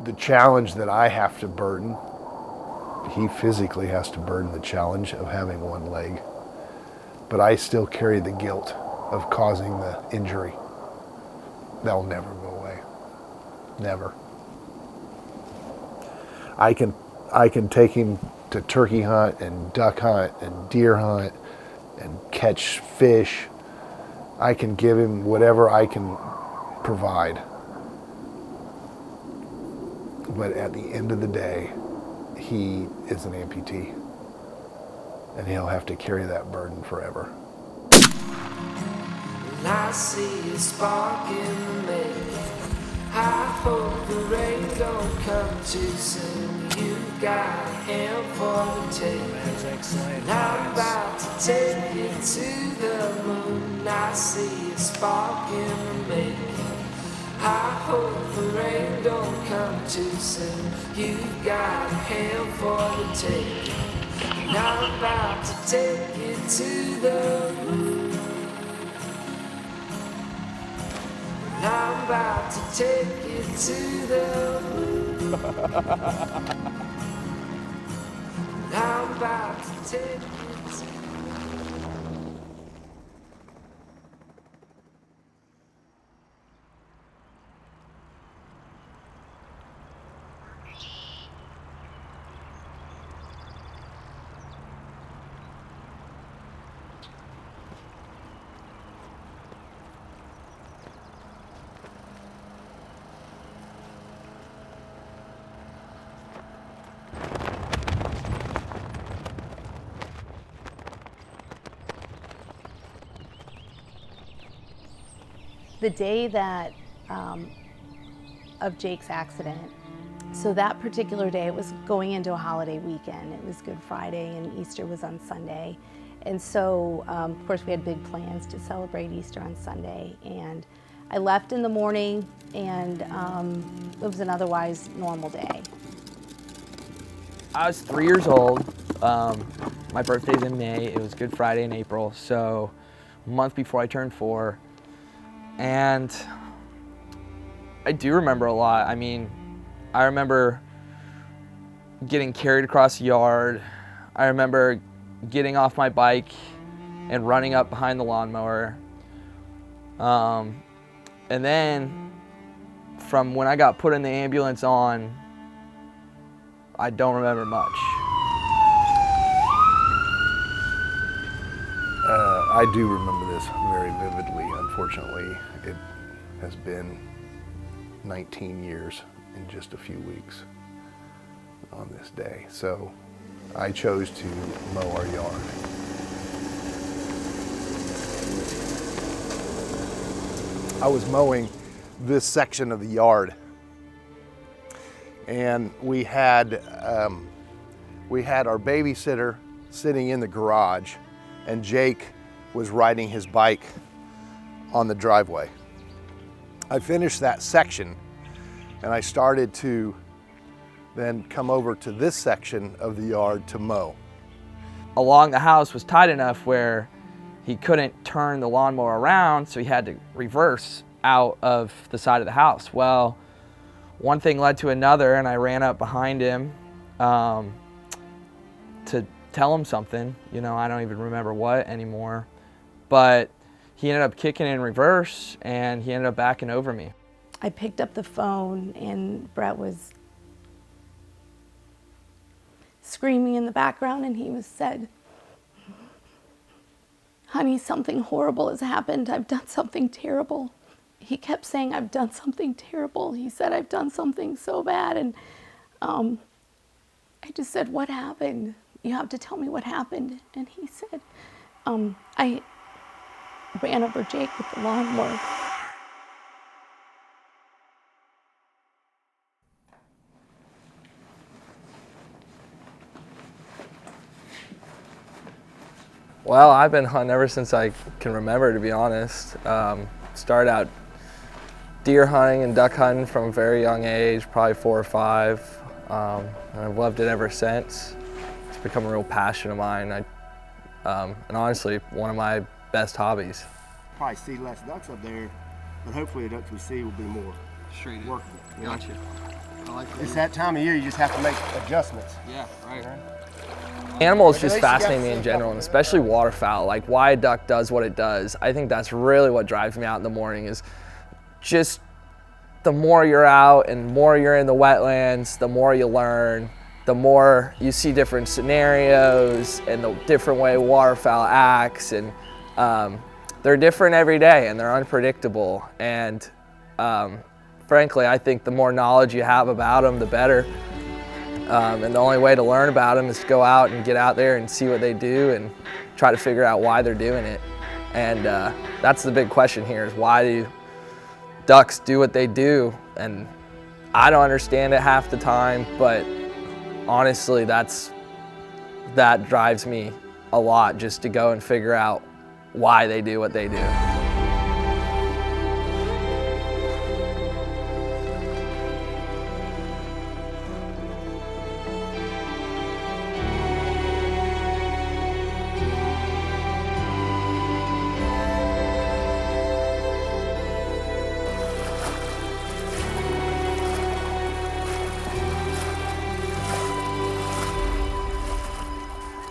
the challenge that I have to burden, he physically has to burden the challenge of having one leg. But I still carry the guilt of causing the injury. That'll never go away. Never. I can take him to turkey hunt and duck hunt and deer hunt and catch fish. I can give him whatever I can provide. But at the end of the day, he is an amputee. And he'll have to carry that burden forever. I see a spark in the making. I hope the rain don't come too soon. You've got a hand for the taking. And I'm about to take you to the moon. I see a spark in the making. I hope the rain don't come too soon. You've got a hand for the taking. And I'm about to take you to the moon. And I'm about to take you to the moon. And I'm about to take you to the day that of Jake's accident, so that particular day, it was going into a holiday weekend. It was Good Friday and Easter was on Sunday. And so, of course, we had big plans to celebrate Easter on Sunday. And I left in the morning and it was an otherwise normal day. I was 3 years old. My birthday's in May. It was Good Friday in April, so a month before I turned 4. And I do remember a lot. I mean, I remember getting carried across the yard. I remember getting off my bike and running up behind the lawnmower. And then from when I got put in the ambulance on, I don't remember much. I do remember this very vividly. Unfortunately, it has been 19 years in just a few weeks on this day. So I chose to mow our yard. I was mowing this section of the yard, and we had our babysitter sitting in the garage, and Jake was riding his bike on the driveway. I finished that section and I started to then come over to this section of the yard to mow. Along the house was tight enough where he couldn't turn the lawnmower around, so he had to reverse out of the side of the house. Well, one thing led to another, and I ran up behind him to tell him something. You know, I don't even remember what anymore. But he ended up kicking in reverse, and he ended up backing over me. I picked up the phone, and Brett was screaming in the background, and he said, "Honey, something horrible has happened. I've done something terrible." He kept saying, "I've done something terrible." He said, "I've done something so bad." And I just said, "What happened? You have to tell me what happened." And he said, "I ran over Jake with the lawnmower." Well, I've been hunting ever since I can remember, to be honest. Started out deer hunting and duck hunting from a very young age, probably 4 or 5. And I've loved it ever since. It's become a real passion of mine. And honestly, one of my best hobbies. Probably see less ducks up there, but hopefully the ducks we see will be more Streeted. workable. Gotcha. It's that time of year you just have to make adjustments. Yeah, right. Animals just fascinate me in general, and especially waterfowl, like why a duck does what it does. I think that's really what drives me out in the morning, is just the more you're out and more you're in the wetlands, the more you learn, the more you see different scenarios and the different way waterfowl acts, and they're different every day and they're unpredictable. And frankly, I think the more knowledge you have about them, the better. And the only way to learn about them is to go out and get out there and see what they do and try to figure out why they're doing it. And that's the big question here, is why do ducks do what they do? And I don't understand it half the time, but honestly, that drives me a lot, just to go and figure out why they do what they do.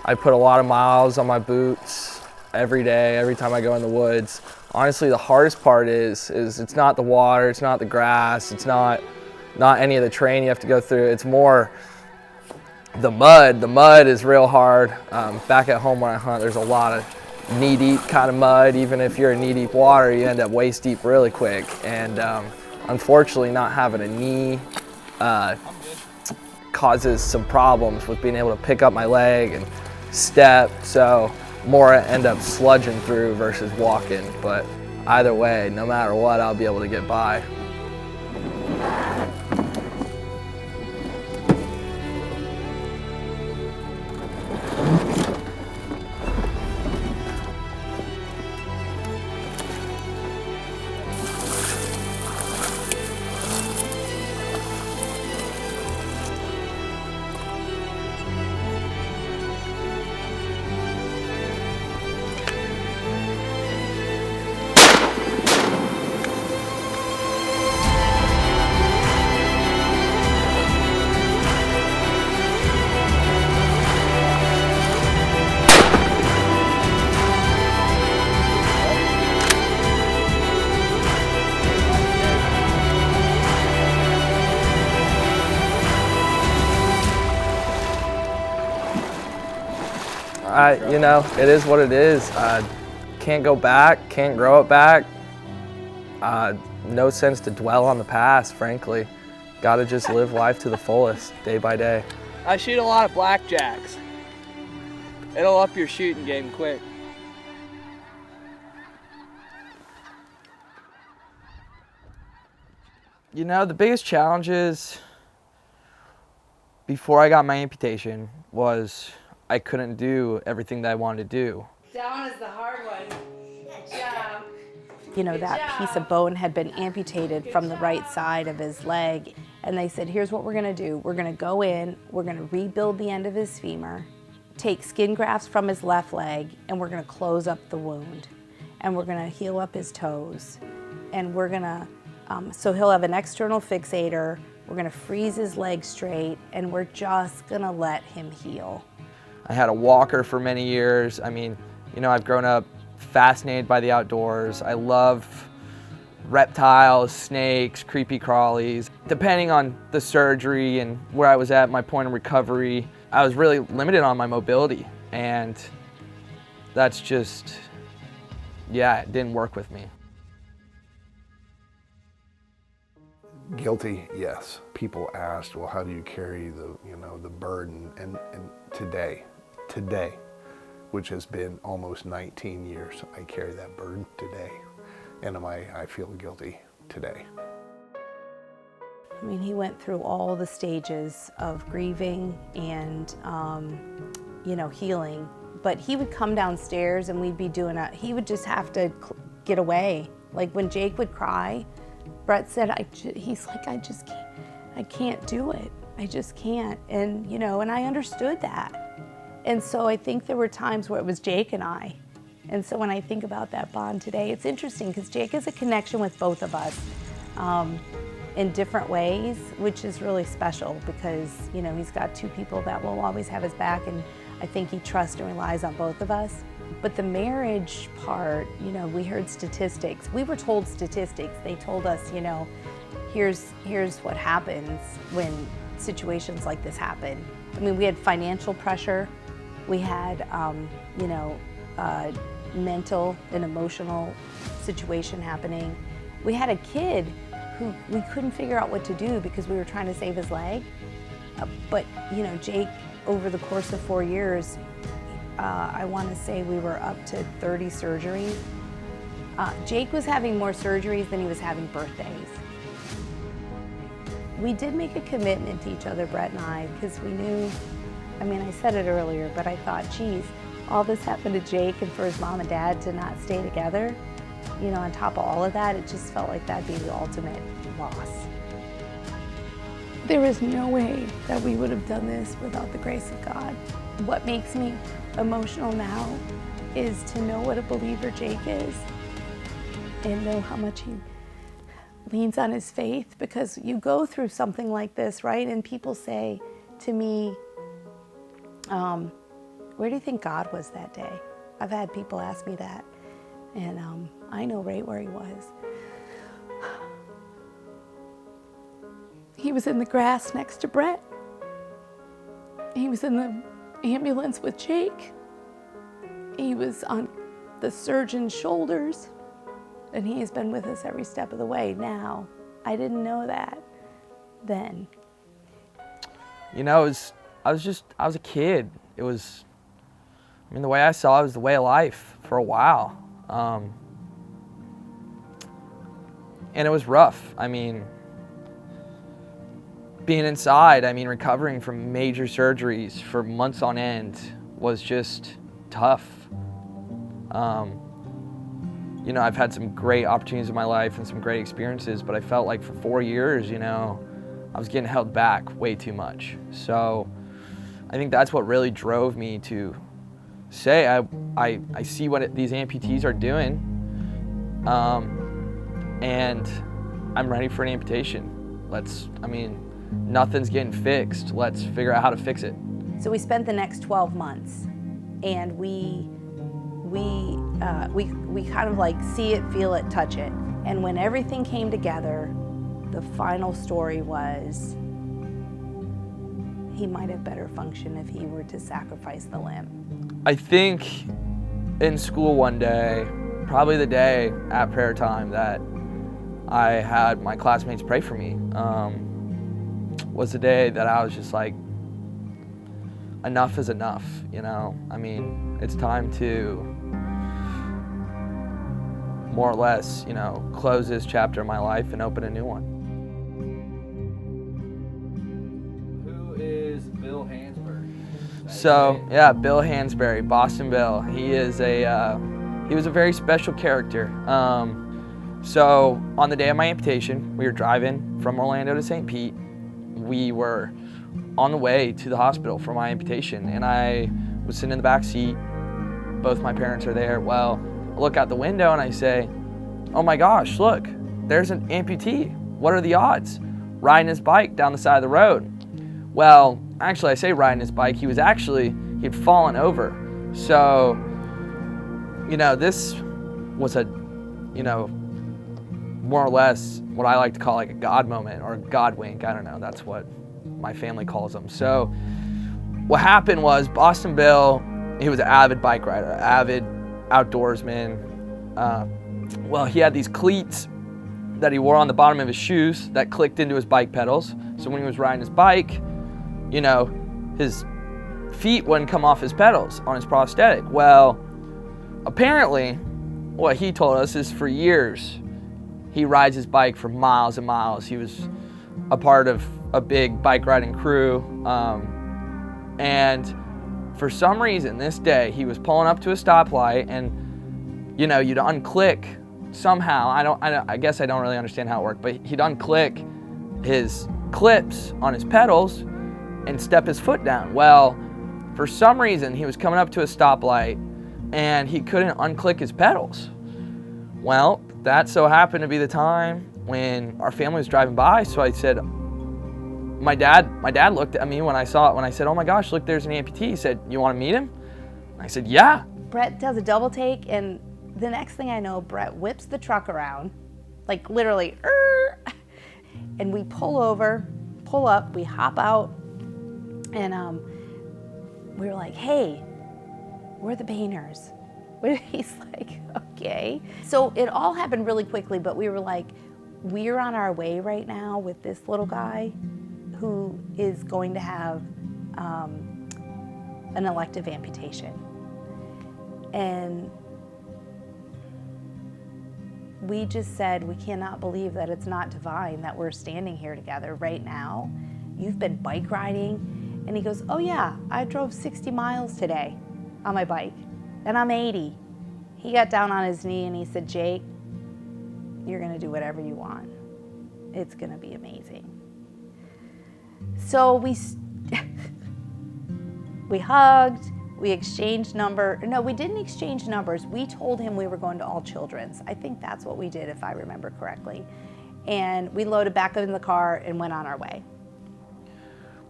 I put a lot of miles on my boots every day, every time I go in the woods. Honestly, the hardest part is it's not the water, it's not the grass, it's not any of the terrain you have to go through. It's more the mud. The mud is real hard. Back at home when I hunt, there's a lot of knee-deep kind of mud. Even if you're in knee-deep water, you end up waist-deep really quick. And unfortunately, not having a knee causes some problems with being able to pick up my leg and step, so more I end up sludging through versus walking. But either way, no matter what, I'll be able to get by. You know, it is what it is. Can't go back, can't grow it back. No sense to dwell on the past, frankly. Gotta just live life to the fullest, day by day. I shoot a lot of blackjacks. It'll up your shooting game quick. You know, the biggest challenges before I got my amputation was I couldn't do everything that I wanted to do. Down is the hard one. Good job. You know, that piece of bone had been amputated from the right side of his leg. And they said, here's what we're gonna do. We're gonna go in, we're gonna rebuild the end of his femur, take skin grafts from his left leg, and we're gonna close up the wound. And we're gonna heal up his toes. And we're gonna, so he'll have an external fixator, we're gonna freeze his leg straight, and we're just gonna let him heal. I had a walker for many years. I mean, you know, I've grown up fascinated by the outdoors. I love reptiles, snakes, creepy crawlies. Depending on the surgery and where I was at, my point of recovery, I was really limited on my mobility. And that's just, yeah, it didn't work with me. Guilty, yes. People asked, well, how do you carry the burden? And today, which has been almost 19 years, I carry that burden today. And I feel guilty today. I mean, he went through all the stages of grieving and, you know, healing. But he would come downstairs and we'd be he would just have to get away. Like when Jake would cry, Brett said, he's like, I can't do it. I just can't. And, you know, and I understood that. And so I think there were times where it was Jake and I. And so when I think about that bond today, it's interesting because Jake has a connection with both of us. in different ways, which is really special because, you know, he's got two people that will always have his back, and I think he trusts and relies on both of us. But the marriage part, you know, we heard statistics. We were told statistics. They told us, you know, here's what happens when situations like this happen. I mean, we had financial pressure. We had, you know, mental and emotional situation happening. We had a kid who we couldn't figure out what to do because we were trying to save his leg. But, you know, Jake, over the course of 4 years, I want to say we were up to 30 surgeries. Jake was having more surgeries than he was having birthdays. We did make a commitment to each other, Brett and I, because we knew, I mean, I said it earlier, but I thought, geez, all this happened to Jake, and for his mom and dad to not stay together, you know, on top of all of that, it just felt like that'd be the ultimate loss. There is no way that we would have done this without the grace of God. What makes me emotional now is to know what a believer Jake is and know how much he leans on his faith, because you go through something like this, right? And people say to me, where do you think God was that day? I've had people ask me that, and I know right where he was. He was in the grass next to Brett. He was in the ambulance with Jake. He was on the surgeon's shoulders, and he has been with us every step of the way. Now, I didn't know that then. You know, I was a kid. It was, I mean, the way I saw it was the way of life for a while. And it was rough. I mean, being inside, I mean, recovering from major surgeries for months on end was just tough. You know, I've had some great opportunities in my life and some great experiences, but I felt like for 4 years, you know, I was getting held back way too much. So I think that's what really drove me to say, I see what these amputees are doing, and I'm ready for an amputation. I mean, nothing's getting fixed. Let's figure out how to fix it. So we spent the next 12 months, and we kind of like see it, feel it, touch it. And when everything came together, the final story was he might have better functioned if he were to sacrifice the limb. I think in school one day, probably the day at prayer time that I had my classmates pray for me, was the day that I was just like, enough is enough, you know? I mean, it's time to more or less, you know, close this chapter of my life and open a new one. Who is Bill Hansberry? So, yeah, Bill Hansberry, Boston Bill. He was a very special character. So on the day of my amputation, we were driving from Orlando to St. Pete. We were on the way to the hospital for my amputation, and I was sitting in the back seat. Both my parents are there. Well, I look out the window and I say, oh my gosh, look, there's an amputee. What are the odds? Riding his bike down the side of the road. Well, actually I say riding his bike, he'd fallen over. So, you know, this was a, you know, more or less what I like to call like a God moment or a God wink. I don't know, that's what my family calls them. So what happened was Boston Bill, he was an avid bike rider, avid outdoorsman. Well, he had these cleats that he wore on the bottom of his shoes that clicked into his bike pedals. So when he was riding his bike, you know, his feet wouldn't come off his pedals on his prosthetic. Well, apparently, what he told us is for years, he rides his bike for miles and miles. He was a part of a big bike riding crew. And for some reason, this day, he was pulling up to a stoplight and, you know, you'd unclick somehow. I guess I don't really understand how it worked, but he'd unclick his clips on his pedals and step his foot down. Well, for some reason, he was coming up to a stoplight and he couldn't unclick his pedals. Well, that so happened to be the time when our family was driving by, so I said, my dad looked at me when I saw it, when I said, oh my gosh, look, there's an amputee. He said, you want to meet him? I said, yeah. Brett does a double take, and the next thing I know, Brett whips the truck around, like literally, and we pull up, we hop out, and we were like, hey, we're the Bainters. He's like, okay. So it all happened really quickly, but we were like, we're on our way right now with this little guy who is going to have an elective amputation. And we just said, we cannot believe that it's not divine that we're standing here together right now. You've been bike riding. And he goes, oh yeah, I drove 60 miles today on my bike, and I'm 80. He got down on his knee and he said, Jake, you're gonna do whatever you want. It's gonna be amazing. So we hugged, we exchanged no, we didn't exchange numbers. We told him we were going to All Children's. I think that's what we did, if I remember correctly. And we loaded back in the car and went on our way.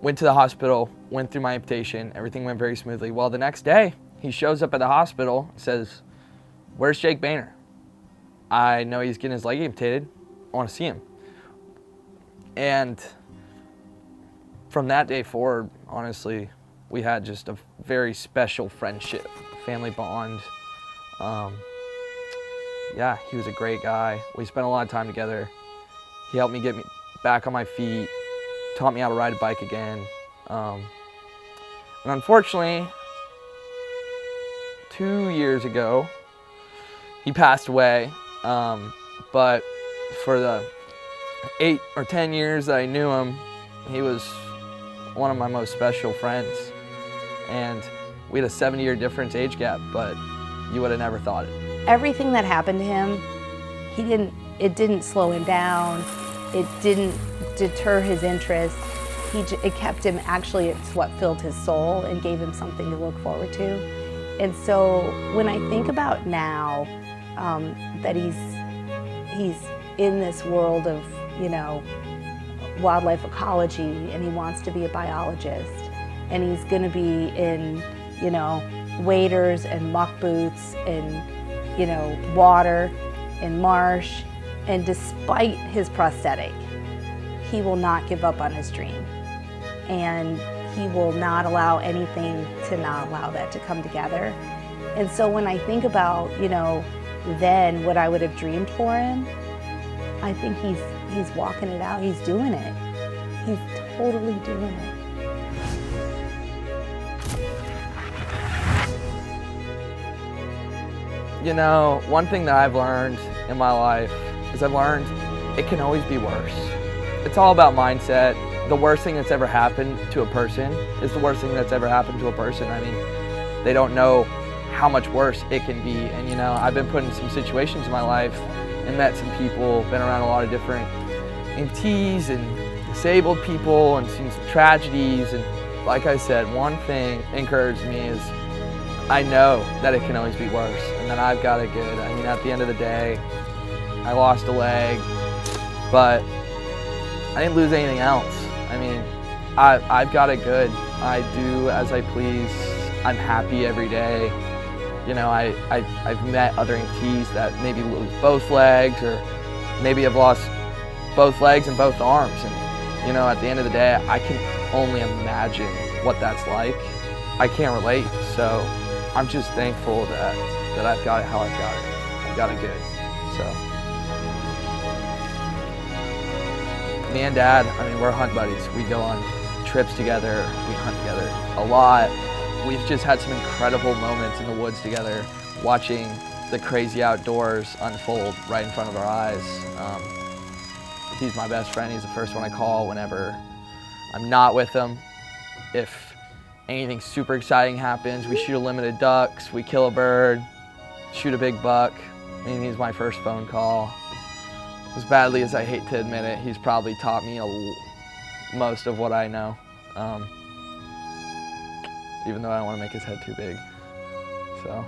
Went to the hospital, went through my amputation, everything went very smoothly. Well, the next day, he shows up at the hospital, says, where's Jake Bainter? I know he's getting his leg amputated, I wanna see him. And from that day forward, honestly, we had just a very special friendship, family bond. Yeah, he was a great guy. We spent a lot of time together. He helped me get me back on my feet, taught me how to ride a bike again. And unfortunately, 2 years ago, he passed away. But for the 8 or 10 years that I knew him, he was one of my most special friends. And we had a 7-year difference age gap, but you would have never thought it. Everything that happened to him, it didn't slow him down. It didn't deter his interest. It kept him, actually, it's what filled his soul and gave him something to look forward to. And so when I think about now that he's in this world of, wildlife ecology, and he wants to be a biologist, and he's gonna be in, waders and muck boots and, water and marsh, and despite his prosthetic, he will not give up on his dream. And he will not allow anything to not allow that to come together. And so when I think about, then what I would have dreamed for him, I think he's walking it out, he's doing it. He's totally doing it. One thing that I've learned in my life is I've learned it can always be worse. It's all about mindset. The worst thing that's ever happened to a person is the worst thing that's ever happened to a person. I mean, they don't know how much worse it can be. And I've been put in some situations in my life and met some people, been around a lot of different amputees and disabled people and seen some tragedies. And like I said, one thing encouraged me is I know that it can always be worse and that I've got it good. I mean, at the end of the day, I lost a leg, but I didn't lose anything else. I mean, I've got it good. I do as I please. I'm happy every day. I've met other amputees that maybe lose both legs, or maybe have lost both legs and both arms. And, at the end of the day, I can only imagine what that's like. I can't relate, so I'm just thankful that I've got it how I've got it. I've got it good, so. Me and Dad, we're hunt buddies. We go on trips together, we hunt together a lot. We've just had some incredible moments in the woods together, watching the crazy outdoors unfold right in front of our eyes. He's my best friend. He's the first one I call whenever I'm not with him. If anything super exciting happens, we shoot a limited ducks, we kill a bird, shoot a big buck. He's my first phone call. As badly as I hate to admit it, he's probably taught me most of what I know. Even though I don't want to make his head too big. So.